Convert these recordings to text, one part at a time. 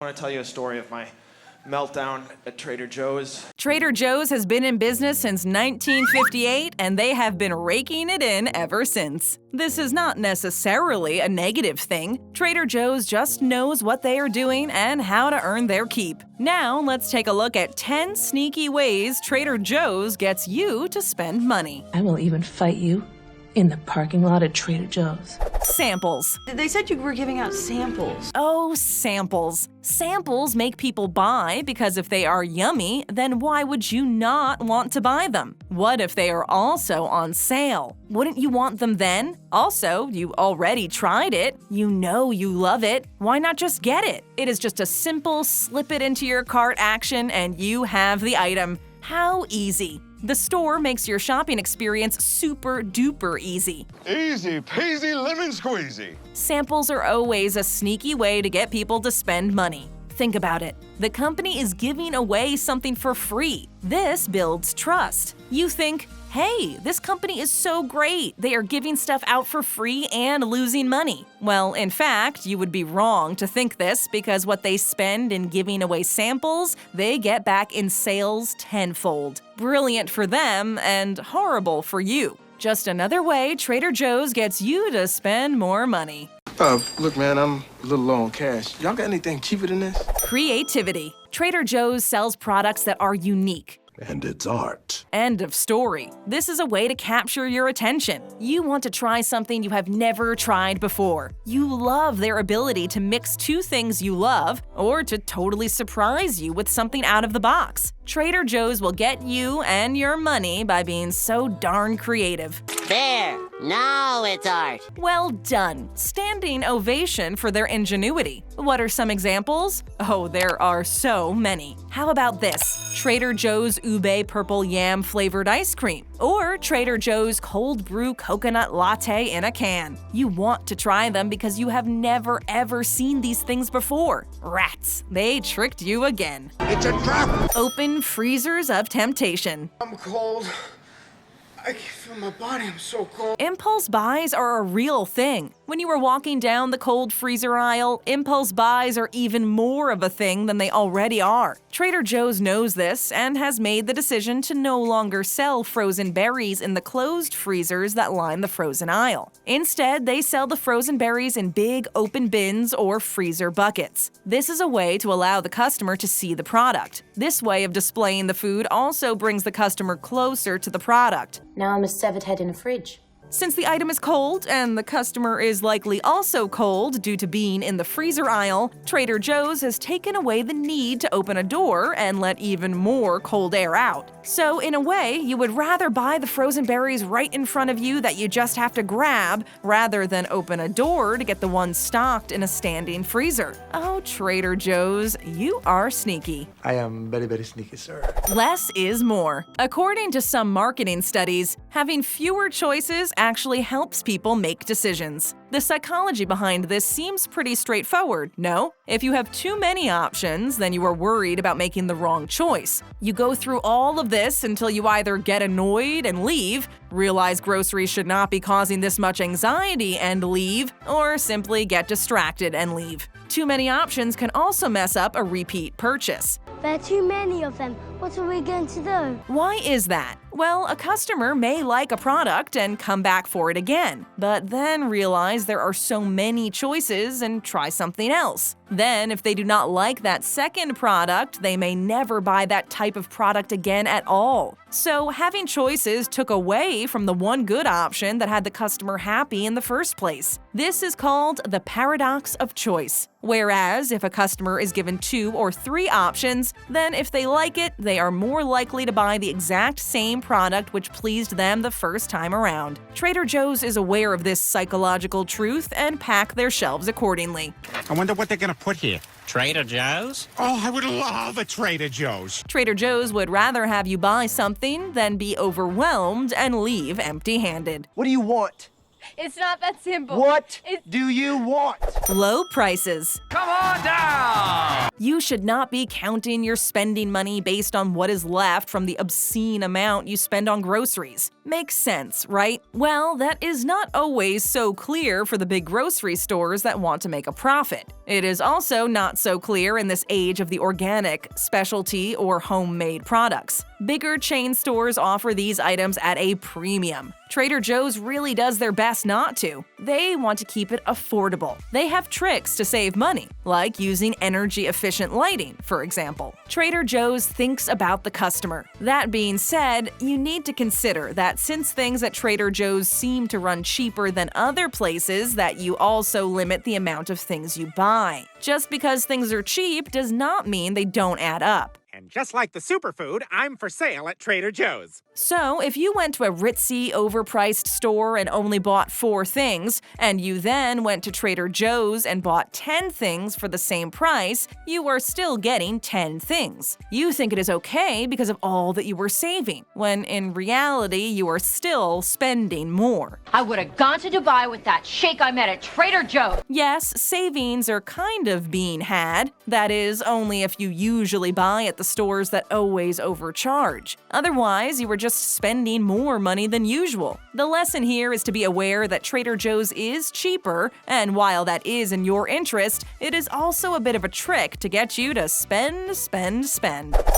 I want to tell you a story of my meltdown at Trader Joe's. Trader Joe's has been in business since 1958, and they have been raking it in ever since. This is not necessarily a negative thing. Trader Joe's just knows what they are doing and how to earn their keep. Now, let's take a look at 10 sneaky ways Trader Joe's gets you to spend money. I will even fight you in the parking lot at Trader Joe's. Samples. They said you were giving out samples. Oh, samples. Samples make people buy because if they are yummy, then why would you not want to buy them? What if they are also on sale? Wouldn't you want them then? Also, you already tried it. You know you love it. Why not just get it? It is just a simple slip it into your cart action and you have the item. How easy. The store makes your shopping experience super duper easy. Easy peasy lemon squeezy. Samples are always a sneaky way to get people to spend money. Think about it. The company is giving away something for free. This builds trust. You think, hey, this company is so great. They are giving stuff out for free and losing money. Well, in fact, you would be wrong to think this because what they spend in giving away samples, they get back in sales tenfold. Brilliant for them and horrible for you. Just another way Trader Joe's gets you to spend more money. Look, man, I'm a little low on cash. Y'all got anything cheaper than this? Creativity. Trader Joe's sells products that are unique. And it's art. End of story. This is a way to capture your attention. You want to try something you have never tried before. You love their ability to mix two things you love or to totally surprise you with something out of the box. Trader Joe's will get you and your money by being so darn creative. There! Now it's art! Well done. Standing ovation for their ingenuity. What are some examples? Oh, there are so many. How about this? Trader Joe's Ube Purple Yam flavored ice cream. Or Trader Joe's Cold Brew Coconut Latte in a can. You want to try them because you have never ever seen these things before. Rats, they tricked you again. It's a trap! Open freezers of temptation. I'm cold. I can feel my body. I'm so cold. Impulse buys are a real thing. When you are walking down the cold freezer aisle, impulse buys are even more of a thing than they already are. Trader Joe's knows this and has made the decision to no longer sell frozen berries in the closed freezers that line the frozen aisle. Instead, they sell the frozen berries in big open bins or freezer buckets. This is a way to allow the customer to see the product. This way of displaying the food also brings the customer closer to the product. Now I'm a severed head in a fridge. Since the item is cold and the customer is likely also cold due to being in the freezer aisle, Trader Joe's has taken away the need to open a door and let even more cold air out. So in a way, you would rather buy the frozen berries right in front of you that you just have to grab, rather than open a door to get the ones stocked in a standing freezer. Oh, Trader Joe's, you are sneaky. I am very, very sneaky, sir. Less is more. According to some marketing studies, having fewer choices actually helps people make decisions. The psychology behind this seems pretty straightforward, no? If you have too many options, then you are worried about making the wrong choice. You go through all of this until you either get annoyed and leave, realize groceries should not be causing this much anxiety and leave, or simply get distracted and leave. Too many options can also mess up a repeat purchase. There are too many of them. What are we going to do? Why is that? Well, a customer may like a product and come back for it again, but then realize there are so many choices and try something else. Then, if they do not like that second product, they may never buy that type of product again at all. So, having choices took away from the one good option that had the customer happy in the first place. This is called the paradox of choice. Whereas, if a customer is given 2 or 3 options, then if they like it, they are more likely to buy the exact same product which pleased them the first time around. Trader Joe's is aware of this psychological truth and pack their shelves accordingly. I wonder what they're gonna put here. Trader Joe's? Oh, I would love a Trader Joe's. Trader Joe's would rather have you buy something than be overwhelmed and leave empty-handed. What do you want? It's not that simple. What do you want? Low prices. Come on down! You should not be counting your spending money based on what is left from the obscene amount you spend on groceries. Makes sense, right? Well, that is not always so clear for the big grocery stores that want to make a profit. It is also not so clear in this age of the organic, specialty, or homemade products. Bigger chain stores offer these items at a premium. Trader Joe's really does their best not to. They want to keep it affordable. They have tricks to save money, like using energy-efficient lighting, for example. Trader Joe's thinks about the customer. That being said, you need to consider that since things at Trader Joe's seem to run cheaper than other places, that you also limit the amount of things you buy. Just because things are cheap does not mean they don't add up. And just like the superfood, I'm for sale at Trader Joe's. So, if you went to a ritzy, overpriced store and only bought 4 things, and you then went to Trader Joe's and bought 10 things for the same price, you are still getting 10 things. You think it is okay because of all that you were saving, when in reality you are still spending more. I would have gone to Dubai with that shake I met at Trader Joe's. Yes, savings are kind of being had. That is, only if you usually buy at the stores that always overcharge. Otherwise, you are just spending more money than usual. The lesson here is to be aware that Trader Joe's is cheaper, and while that is in your interest, it is also a bit of a trick to get you to spend.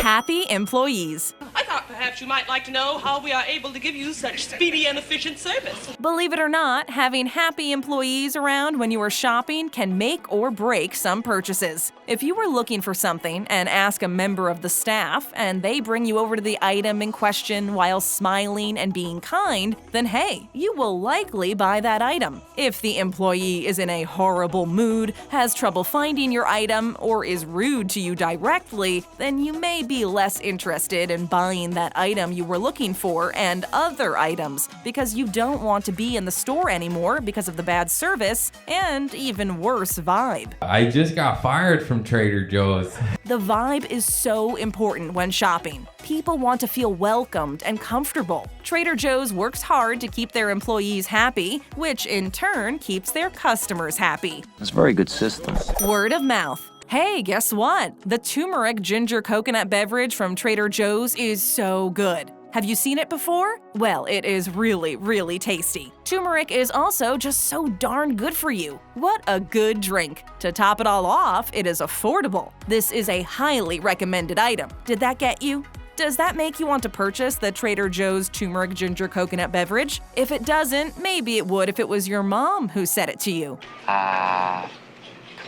Happy employees. I thought perhaps you might like to know how we are able to give you such speedy and efficient service. Believe it or not, having happy employees around when you are shopping can make or break some purchases. If you were looking for something and ask a member of the staff and they bring you over to the item in question while smiling and being kind, then hey, you will likely buy that item. If the employee is in a horrible mood, has trouble finding your item, or is rude to you directly, then you may be less interested in buying that item you were looking for and other items because you don't want to be in the store anymore because of the bad service and even worse vibe. I just got fired from Trader Joe's. The vibe is so important when shopping. People want to feel welcomed and comfortable. Trader Joe's works hard to keep their employees happy, which in turn keeps their customers happy. It's a very good system. Word of mouth. Hey, guess what? The turmeric ginger coconut beverage from Trader Joe's is so good. Have you seen it before? Well, it is really, really tasty. Turmeric is also just so darn good for you. What a good drink. To top it all off, it is affordable. This is a highly recommended item. Did that get you? Does that make you want to purchase the Trader Joe's turmeric ginger coconut beverage? If it doesn't, maybe it would if it was your mom who said it to you.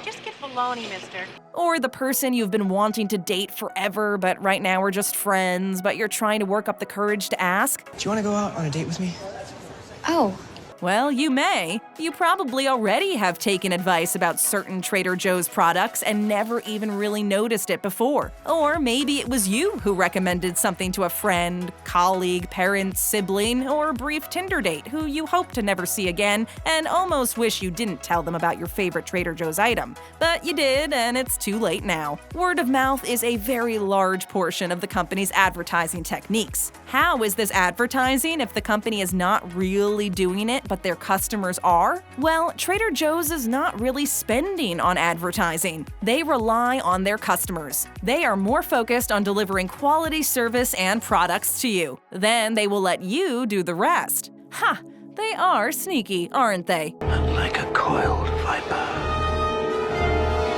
Just get bologna, mister. Or the person you've been wanting to date forever, but right now we're just friends, but you're trying to work up the courage to ask. Do you want to go out on a date with me? Oh. Well, you may. You probably already have taken advice about certain Trader Joe's products and never even really noticed it before. Or maybe it was you who recommended something to a friend, colleague, parent, sibling, or brief Tinder date who you hope to never see again and almost wish you didn't tell them about your favorite Trader Joe's item. But you did, and it's too late now. Word of mouth is a very large portion of the company's advertising techniques. How is this advertising if the company is not really doing it, but their customers are? Well, Trader Joe's is not really spending on advertising. They rely on their customers. They are more focused on delivering quality service and products to you. Then they will let you do the rest. Ha! They are sneaky, aren't they? Like a coiled viper.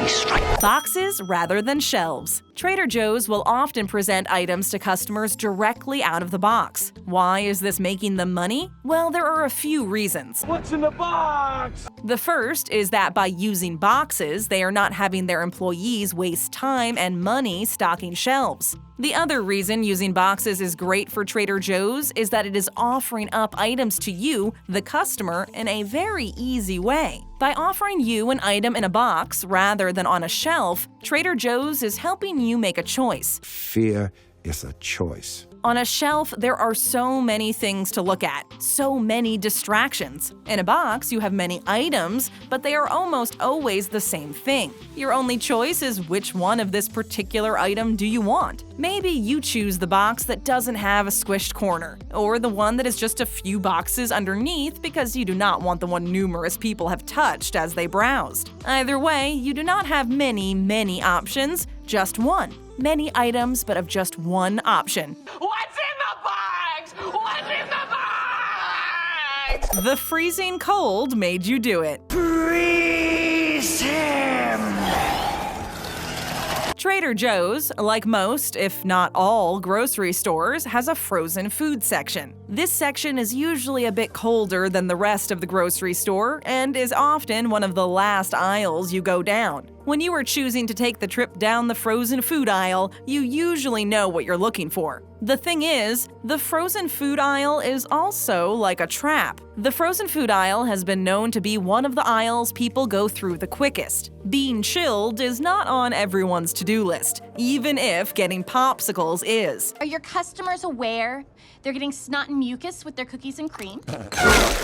He strikes. Boxes rather than shelves. Trader Joe's will often present items to customers directly out of the box. Why is this making them money? Well, there are a few reasons. What's in the box? The first is that by using boxes, they are not having their employees waste time and money stocking shelves. The other reason using boxes is great for Trader Joe's is that it is offering up items to you, the customer, in a very easy way. By offering you an item in a box rather than on a shelf, Trader Joe's is helping you make a choice. Fear is a choice. On a shelf, there are so many things to look at, so many distractions. In a box, you have many items, but they are almost always the same thing. Your only choice is which one of this particular item do you want. Maybe you choose the box that doesn't have a squished corner, or the one that is just a few boxes underneath because you do not want the one numerous people have touched as they browsed. Either way, you do not have many options, just one. Many items, but of just one option. What's in the box? What's in the box? The freezing cold made you do it. Freeze him! Trader Joe's, like most, if not all, grocery stores, has a frozen food section. This section is usually a bit colder than the rest of the grocery store and is often one of the last aisles you go down. When you are choosing to take the trip down the frozen food aisle, you usually know what you're looking for. The thing is, the frozen food aisle is also like a trap. The frozen food aisle has been known to be one of the aisles people go through the quickest. Being chilled is not on everyone's to-do list, even if getting popsicles is. Are your customers aware they're getting snot and mucus with their cookies and cream?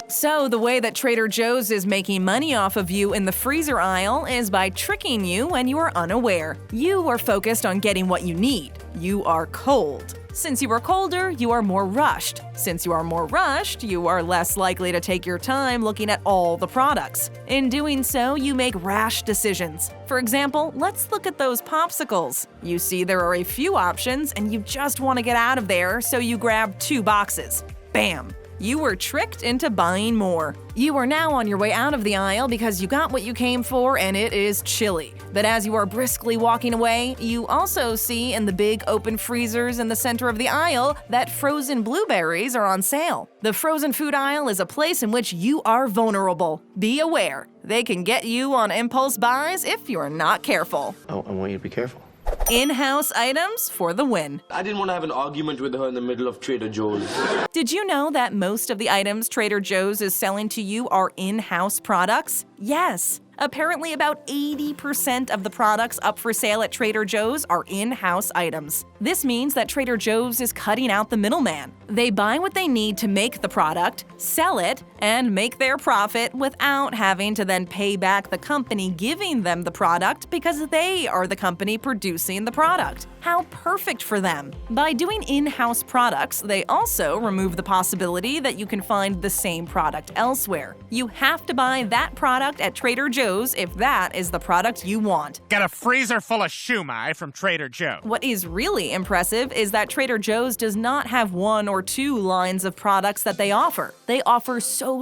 So the way that Trader Joe's is making money off of you in the freezer aisle is by tricking you when you are unaware. You are focused on getting what you need. You are cold. Since you are colder, you are more rushed. Since you are more rushed, you are less likely to take your time looking at all the products. In doing so, you make rash decisions. For example, let's look at those popsicles. You see there are a few options and you just want to get out of there, so you grab 2 boxes. Bam! You were tricked into buying more. You are now on your way out of the aisle because you got what you came for and it is chilly. But as you are briskly walking away, you also see in the big open freezers in the center of the aisle that frozen blueberries are on sale. The frozen food aisle is a place in which you are vulnerable. Be aware. They can get you on impulse buys if you're not careful. I want you to be careful. In-house items for the win. I didn't want to have an argument with her in the middle of Trader Joe's. Did you know that most of the items Trader Joe's is selling to you are in-house products? Yes. Apparently, about 80% of the products up for sale at Trader Joe's are in-house items. This means that Trader Joe's is cutting out the middleman. They buy what they need to make the product, sell it, and make their profit without having to then pay back the company giving them the product because they are the company producing the product. How perfect for them! By doing in-house products, they also remove the possibility that you can find the same product elsewhere. You have to buy that product at Trader Joe's if that is the product you want. Get a freezer full of shumai from Trader Joe. What is really impressive is that Trader Joe's does not have 1 or 2 lines of products that they offer. They offer so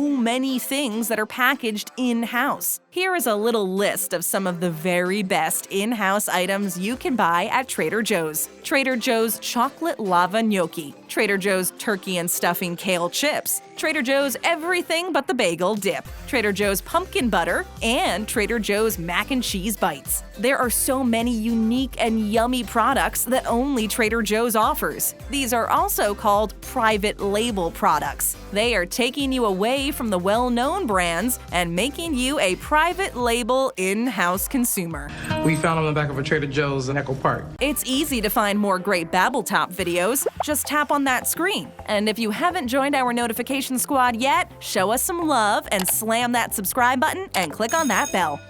many things that are packaged in-house. Here is a little list of some of the very best in-house items you can buy at Trader Joe's. Trader Joe's chocolate lava gnocchi, Trader Joe's turkey and stuffing kale chips, Trader Joe's everything but the bagel dip, Trader Joe's pumpkin butter, and Trader Joe's mac and cheese bites. There are so many unique and yummy products that only Trader Joe's offers. These are also called private label products. They are taking you away from the well-known brands and making you a private label in-house consumer. We found them in the back of a Trader Joe's in Echo Park. It's easy to find more great BabbleTop videos. Just tap on that screen. And if you haven't joined our notification squad yet, show us some love and slam that subscribe button and click on that bell.